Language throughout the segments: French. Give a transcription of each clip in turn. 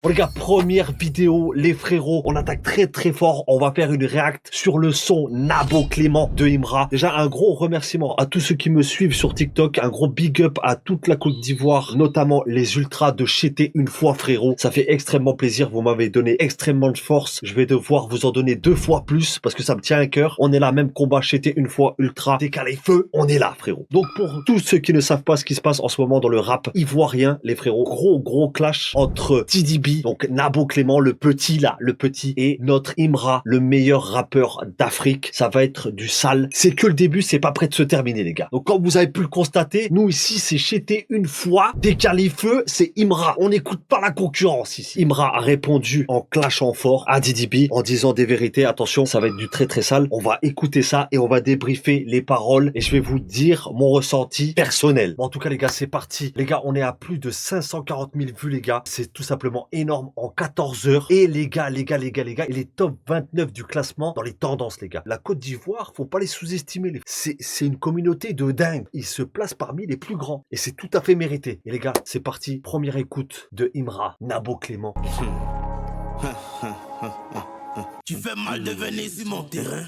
Bon les gars, première vidéo, les frérots, on attaque très fort, on va faire une react sur le son Nabo Clément de Imra. Déjà un gros remerciement à tous ceux qui me suivent sur TikTok, un gros big up à toute la Côte d'Ivoire, notamment les ultras de Chété une fois frérot. Ça fait extrêmement plaisir, vous m'avez donné extrêmement de force, je vais devoir vous en donner 2 fois plus parce que ça me tient à cœur. On est là, même combat Chété une fois ultra, décalé feu, on est là frérot. Donc pour tous ceux qui ne savent pas ce qui se passe en ce moment dans le rap ivoirien, les frérots, gros clash entre TDB, donc Nabo Clément, le petit là, le petit, et notre Imra, le meilleur rappeur d'Afrique. Ça va être du sale. C'est que le début, c'est pas prêt de se terminer les gars. Donc comme vous avez pu le constater, nous ici c'est Chété une fois, décalé feu, c'est Imra. On n'écoute pas la concurrence ici. Imra a répondu en clashant fort à DDB, en disant des vérités. Attention, ça va être du très sale. On va écouter ça et on va débriefer les paroles et je vais vous dire mon ressenti personnel. Bon, en tout cas les gars, c'est parti. Les gars, on est à plus de 540 000 vues les gars. C'est tout simplement énorme en 14 heures. Et les gars, il est top 29 du classement dans les tendances les gars. La Côte d'Ivoire, faut pas les sous-estimer. C'est une communauté de dingue. Ils se placent parmi les plus grands. Et c'est tout à fait mérité. Et les gars, c'est parti. Première écoute de Imra, Nabo Clément. Tu fais mal de venir sur mon terrain.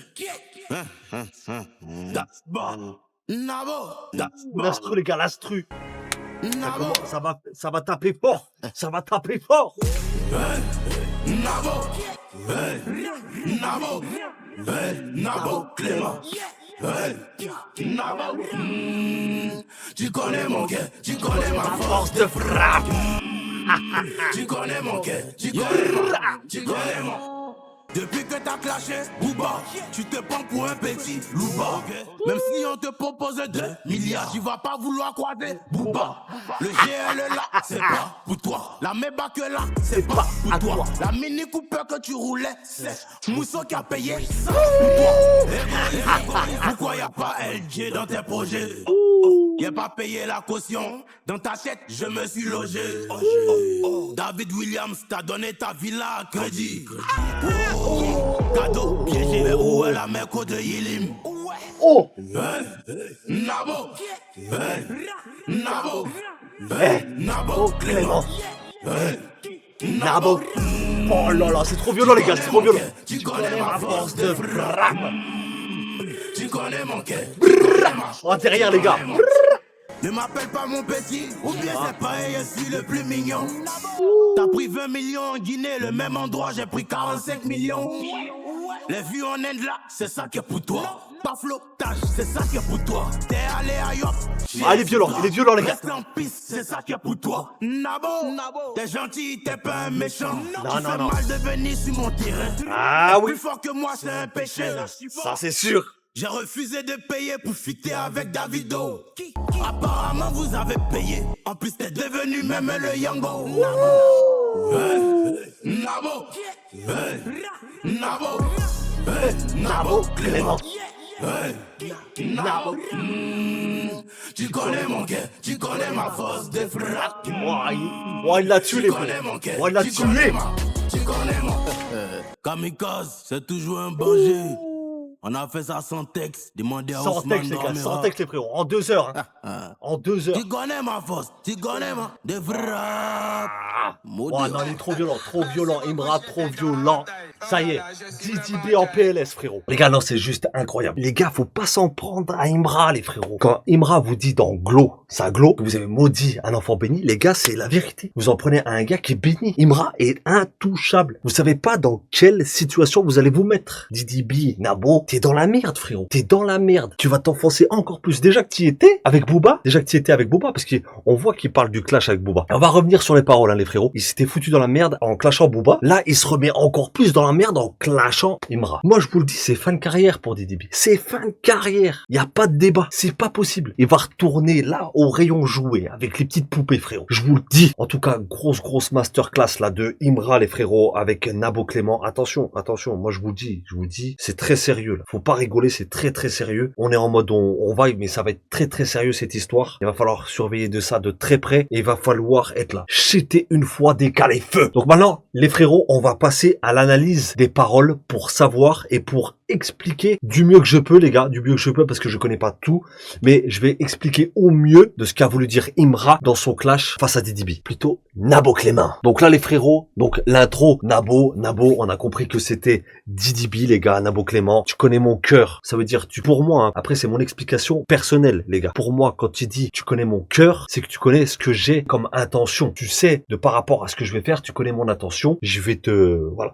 That's bon. Nabo. L'astru les gars, l'astru. Nabo. Ça va taper fort. Ça va taper fort. Nabo. Nabo. Nabo Clément. Nabo. Tu connais mon cœur, tu connais ma force de frappe. Tu connais mon cœur, tu connais mon. Depuis que t'as clashé, Booba, tu te prends pour un petit louba. Même si on te propose 2 milliards, tu vas pas vouloir croiser Booba. Le GL là, c'est pas pour toi. La Maybach là, c'est pas pour toi. La Mini Cooper que tu roulais, c'est Mousseau qui a payé ça pour toi. Pourquoi y'a pas LG dans tes projets? Y'a pas payé la caution. Dans ta tête, je me suis logé. David Williams t'a donné ta villa à crédit. Cadeau piégé, mais où est la Meko de Yilim? Oh! Nabo! Nabo! Nabo Clément! Nabo! Oh là là, c'est trop violent les gars, c'est trop violent. Tu connais ma force de frappe. Tu connais mon cœur. Oh, derrière les gars. Ne m'appelle pas mon petit, ou bien c'est pareil, je suis le plus mignon. T'as pris 20 millions en Guinée, le même endroit, j'ai pris 45 millions. Les vues en Inde là, c'est ça qui est pour toi. Pas flottage, c'est ça qui est pour toi. T'es allé à Yop. Ah, il est violent les gars. Reste en piste, c'est ça qui est pour toi. Nabo, t'es gentil, t'es pas un méchant. Tu fais mal de venir sur mon terrain. Ah oui. Plus fort que moi, c'est un péché. Ça c'est sûr. J'ai refusé de payer pour fitter avec Davido. Apparemment vous avez payé. En plus t'es devenu même le Yango. Nabo. Nabo. Nabo Clément. Nabo. Tu connais mon cœur, tu connais ma force de frappe. Oh, il l'a tué les frères. Oh, il l'a tué. Tu connais mon Kamikaze, c'est toujours un danger. On a fait ça sans texte, demandez à Sans texte les gars, sans texte les frérots. En 2 heures. Hein. En 2 heures. Tu connais ma force, tu connais ma de frappe. Oh non, il est trop violent, Imra, trop violent. Ça y est, DDB en PLS, frérot. Les gars, non, c'est juste incroyable. Les gars, faut pas s'en prendre à Imra, les frérots. Quand Imra vous dit dans Glow, ça Glow, que vous avez maudit un enfant béni, les gars, c'est la vérité. Vous en prenez à un gars qui est béni. Imra est intouchable. Vous savez pas dans quelle situation vous allez vous mettre. DDB, Nabo, t'es dans la merde, frérot. T'es dans la merde. Tu vas t'enfoncer encore plus. Déjà que tu étais avec Booba, parce qu'on voit qu'il parle du clash avec Booba. Et on va revenir sur les paroles, hein, les frérots. Il s'était foutu dans la merde en clashant Booba. Là, il se remet encore plus dans la merde en clashant Imra. Moi, je vous le dis, c'est fin de carrière pour DDB. C'est fin de carrière. Il n'y a pas de débat. C'est pas possible. Il va retourner là au rayon jouet avec les petites poupées, frérot. Je vous le dis. En tout cas, grosse masterclass là de Imra, les frérots, avec Nabo Clément. Attention. Moi, je vous le dis, c'est très sérieux là. Faut pas rigoler, c'est très sérieux. On est en mode on va, mais ça va être très sérieux cette histoire. Il va falloir surveiller de ça de très près et il va falloir être là. Chété une fois décalé feu. Donc maintenant, les frérots, on va passer à l'analyse des paroles pour savoir et pour expliquer du mieux que je peux, les gars, du mieux que je peux, parce que je connais pas tout, mais je vais expliquer au mieux de ce qu'a voulu dire Imra dans son clash face à Didi B. Plutôt Nabo Clément. Donc là, les frérots, donc l'intro, Nabo, on a compris que c'était Didi B, les gars, Nabo Clément. Tu connais mon cœur. Ça veut dire, pour moi, hein, après, c'est mon explication personnelle, les gars. Pour moi, quand tu dis tu connais mon cœur, c'est que tu connais ce que j'ai comme intention. Tu sais, de par rapport à ce que je vais faire, tu connais mon intention. Je vais te, voilà.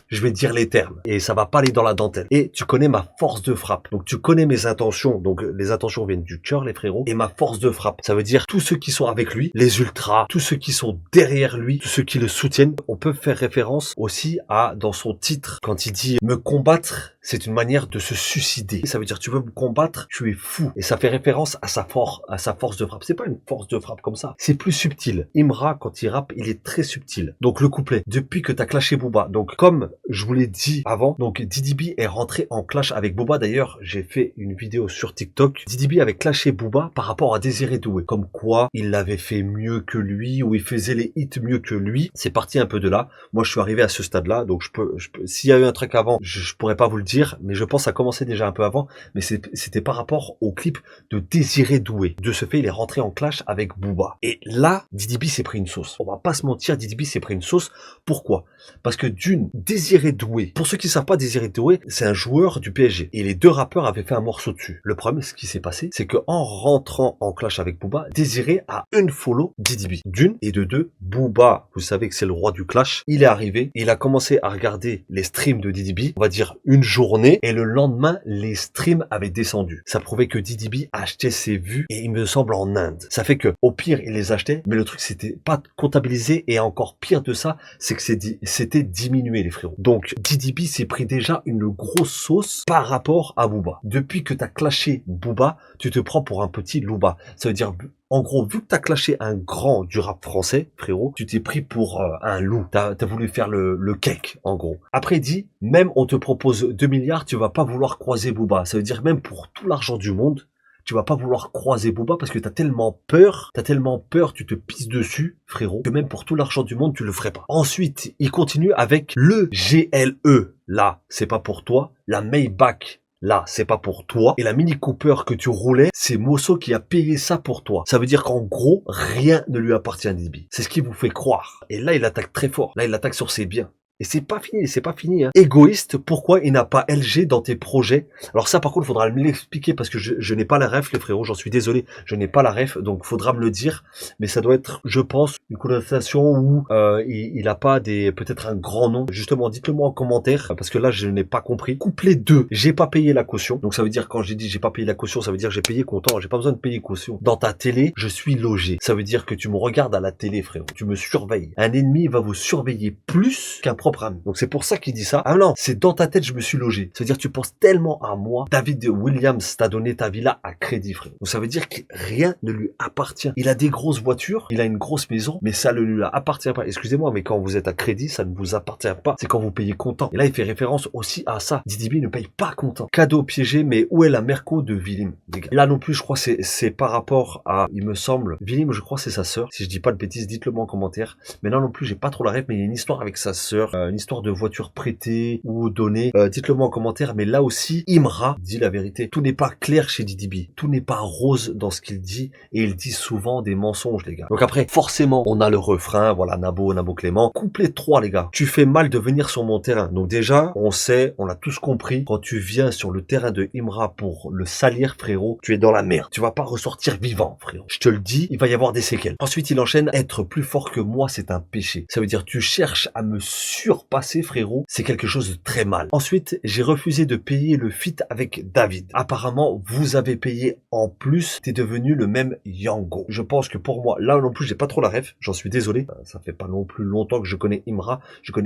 Je vais te dire les termes et ça va pas aller dans la dentelle. Et tu connais ma force de frappe. Donc tu connais mes intentions. Donc les intentions viennent du cœur, les frérots. Et ma force de frappe, ça veut dire tous ceux qui sont avec lui, les ultras, tous ceux qui sont derrière lui, tous ceux qui le soutiennent. On peut faire référence aussi à, dans son titre, quand il dit me combattre, c'est une manière de se suicider. Ça veut dire tu veux me combattre, tu es fou. Et ça fait référence à sa force de frappe. C'est pas une force de frappe comme ça. C'est plus subtil. Imra, quand il rappe, il est très subtil. Donc le couplet, depuis que t'as clashé Booba. Donc comme je vous l'ai dit avant, donc Didi B est rentré en clash avec Booba. D'ailleurs, j'ai fait une vidéo sur TikTok. Didi B avait clashé Booba par rapport à Désiré Doué. Comme quoi, il l'avait fait mieux que lui, ou il faisait les hits mieux que lui. C'est parti un peu de là. Moi, je suis arrivé à ce stade-là. Donc, je peux, s'il y a eu un truc avant, je pourrais pas vous le dire, mais je pense que ça commençait déjà un peu avant. Mais c'était par rapport au clip de Désiré Doué. De ce fait, il est rentré en clash avec Booba. Et là, Didi B s'est pris une sauce. On va pas se mentir, Didi B s'est pris une sauce. Pourquoi? Parce que d'une, Désiré Doué. Pour ceux qui savent pas, Désiré Doué, c'est un joueur du PSG. Et les deux rappeurs avaient fait un morceau dessus. Le problème, ce qui s'est passé, c'est que en rentrant en clash avec Booba, Désiré a unfollow Didi B. D'une, et de deux, Booba, vous savez que c'est le roi du clash, il est arrivé, il a commencé à regarder les streams de Didi B, on va dire une journée, et le lendemain, les streams avaient descendu. Ça prouvait que Didi B achetait ses vues, et il me semble en Inde. Ça fait que, au pire, il les achetait, mais le truc, c'était pas comptabilisé, et encore pire de ça, c'est que c'était diminué, les frérots. Donc, Didi B s'est pris déjà une grosse sauce par rapport à Booba. Depuis que t'as clashé Booba, tu te prends pour un petit louba. Ça veut dire, en gros, vu que t'as clashé un grand du rap français, frérot, tu t'es pris pour un loup. T'as voulu faire le cake, en gros. Après, il dit, même on te propose 2 milliards, tu vas pas vouloir croiser Booba. Ça veut dire, même pour tout l'argent du monde, tu vas pas vouloir croiser Booba parce que t'as tellement peur, tu te pisses dessus, frérot, que même pour tout l'argent du monde, tu le ferais pas. Ensuite, il continue avec le GLE. Là, c'est pas pour toi. La Maybach. Là, c'est pas pour toi. Et la Mini Cooper que tu roulais, c'est Mosso qui a payé ça pour toi. Ça veut dire qu'en gros, rien ne lui appartient à Didi B. C'est ce qui vous fait croire. Et là, il attaque très fort. Là, il attaque sur ses biens. Et c'est pas fini, hein. Égoïste, pourquoi il n'a pas LG dans tes projets? Alors ça, par contre, il faudra me l'expliquer parce que je n'ai pas la ref, les frérots, j'en suis désolé, je n'ai pas la ref, donc faudra me le dire. Mais ça doit être, je pense, une connotation où il a pas peut-être un grand nom. Justement, dites-le moi en commentaire, parce que là, je n'ai pas compris. Couplet 2, j'ai pas payé la caution. Donc ça veut dire, quand j'ai dit j'ai pas payé la caution, ça veut dire j'ai payé comptant, j'ai pas besoin de payer caution. Dans ta télé, je suis logé. Ça veut dire que tu me regardes à la télé, frérot. Tu me surveilles. Un ennemi va vous surveiller plus qu'un propre ami. Donc c'est pour ça qu'il dit ça. Ah non, c'est dans ta tête je me suis logé. Ça veut dire tu penses tellement à moi. David Williams t'a donné ta villa à crédit, frère. Donc ça veut dire que rien ne lui appartient. Il a des grosses voitures, il a une grosse maison, mais ça ne lui appartient pas. Excusez-moi, mais quand vous êtes à crédit, ça ne vous appartient pas. C'est quand vous payez comptant. Et là, il fait référence aussi à ça. Didi B ne paye pas comptant. Cadeau piégé, mais où est la Merco de Vilim, les gars? Là non plus, je crois que c'est par rapport à, il me semble, Vilim, je crois que c'est sa sœur. Si je dis pas de bêtises, dites-le moi en commentaire. Mais là non plus, j'ai pas trop la ref, mais il y a une histoire avec sa sœur, une histoire de voiture prêtée ou donnée. Dites-le moi en commentaire, mais là aussi, Imra dit la vérité. Tout n'est pas clair chez Didi B. Tout n'est pas rose dans ce qu'il dit, et il dit souvent des mensonges, les gars. Donc après, forcément, on a le refrain, voilà, Nabo Clément. Couplet 3, les gars. Tu fais mal de venir sur mon terrain. Donc déjà, on sait, on a tous compris, quand tu viens sur le terrain de Imra pour le salir, frérot, tu es dans la merde. Tu vas pas ressortir vivant, frérot. Je te le dis, il va y avoir des séquelles. Ensuite, il enchaîne, être plus fort que moi, c'est un péché. Ça veut dire, tu cherches à me surpasser, frérot. C'est quelque chose de très mal. Ensuite, j'ai refusé de payer le feat avec David. Apparemment, vous avez payé en plus. T'es devenu le même Yango. Je pense que pour moi, là non plus, j'ai pas trop la ref. J'en suis désolé. Ça fait pas non plus longtemps que je connais Imra.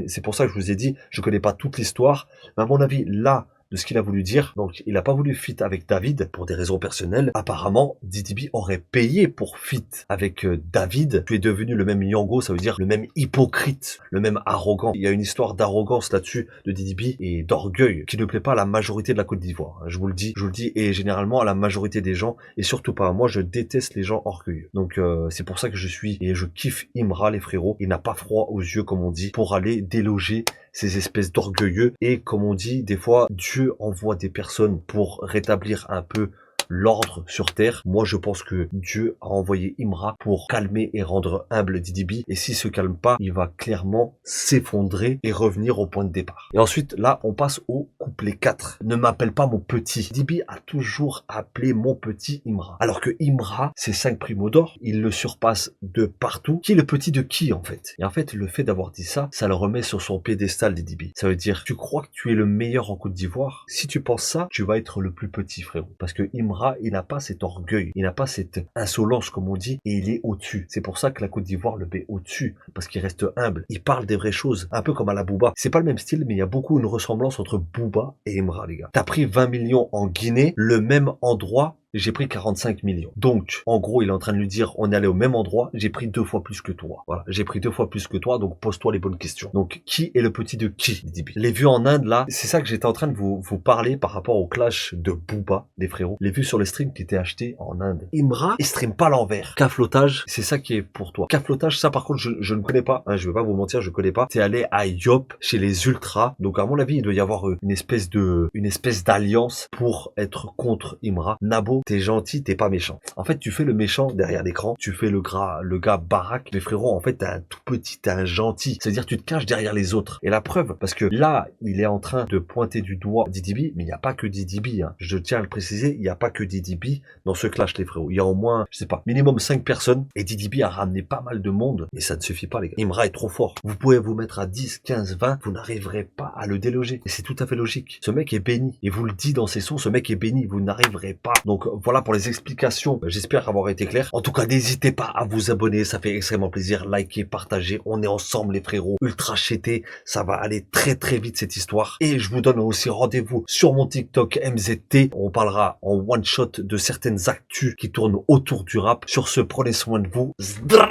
C'est pour ça que je vous ai dit, je connais pas toute l'histoire. Mais à mon avis, là, de ce qu'il a voulu dire. Donc, il a pas voulu feat avec David pour des raisons personnelles. Apparemment, Didi B aurait payé pour feat avec David. Tu es devenu le même Yango, ça veut dire le même hypocrite, le même arrogant. Il y a une histoire d'arrogance là-dessus de Didi B et d'orgueil qui ne plaît pas à la majorité de la Côte d'Ivoire. Je vous le dis, et généralement à la majorité des gens, et surtout pas à moi, je déteste les gens orgueilleux. Donc, c'est pour ça que je kiffe Imra, les frérots. Il n'a pas froid aux yeux, comme on dit, pour aller déloger ces espèces d'orgueilleux et, comme on dit, des fois, Dieu Dieu envoie des personnes pour rétablir un peu l'ordre sur terre. Moi, je pense que Dieu a envoyé Imra pour calmer et rendre humble Didi B. Et s'il se calme pas, il va clairement s'effondrer et revenir au point de départ. Et ensuite, là, on passe au couplet 4. Ne m'appelle pas mon petit. Didi B a toujours appelé mon petit Imra. Alors que Imra, c'est 5 primo d'or. Il le surpasse de partout. Qui est le petit de qui, en fait? Et en fait, le fait d'avoir dit ça, ça le remet sur son piédestal, Didi B. Ça veut dire, tu crois que tu es le meilleur en Côte d'Ivoire? Si tu penses ça, tu vas être le plus petit, frérot. Parce que Imra, il n'a pas cet orgueil, il n'a pas cette insolence comme on dit, et il est au-dessus. C'est pour ça que la Côte d'Ivoire le met au-dessus, parce qu'il reste humble. Il parle des vraies choses, un peu comme à la Booba. C'est pas le même style, mais il y a beaucoup une ressemblance entre Booba et Imra, les gars. T'as pris 20 millions en Guinée, le même endroit, j'ai pris 45 millions. Donc, en gros, il est en train de lui dire, on est allé au même endroit, j'ai pris 2 fois plus que toi. Voilà, j'ai pris 2 fois plus que toi, donc pose-toi les bonnes questions. Donc, qui est le petit de qui, Didi B? Les vues en Inde, là, c'est ça que j'étais en train de vous parler par rapport au clash de Booba, les frérots. Les vues sur les streams qui étaient achetés en Inde. Imra, il stream pas l'envers. Caflotage, c'est ça qui est pour toi. Caflotage, ça par contre, je ne connais pas, hein, je vais pas vous mentir, je connais pas. T'es allé à Yop, chez les Ultras, donc à mon avis, il doit y avoir une espèce d'alliance pour être contre Imra. Nabo, t'es gentil, t'es pas méchant. En fait, tu fais le méchant derrière l'écran, tu fais le gars baraque, mais frérot, en fait, t'es un tout petit, t'es un gentil. C'est-à-dire, tu te caches derrière les autres. Et la preuve, parce que là, il est en train de pointer du doigt Didi B, mais il n'y a pas que Didi B, hein. Je tiens à le préciser, il n'y a pas que Didi B dans ce clash, les frérots. Il y a au moins, je sais pas, minimum 5 personnes, et Didi B a ramené pas mal de monde, mais ça ne suffit pas, les gars. Imra est trop fort. Vous pouvez vous mettre à 10, 15, 20, vous n'arriverez pas à le déloger. Et c'est tout à fait logique. Ce mec est béni. Et vous le dit dans ses sons, ce mec est béni, vous n'arriverez pas. Donc, voilà pour les explications. J'espère avoir été clair. En tout cas, n'hésitez pas à vous abonner, ça fait extrêmement plaisir. Likez, partagez, on est ensemble les frérots. Ultra chété, ça va aller très très vite cette histoire. Et je vous donne aussi rendez-vous sur mon TikTok MZT. On parlera en one shot de certaines actus qui tournent autour du rap. Sur ce, prenez soin de vous. Zdra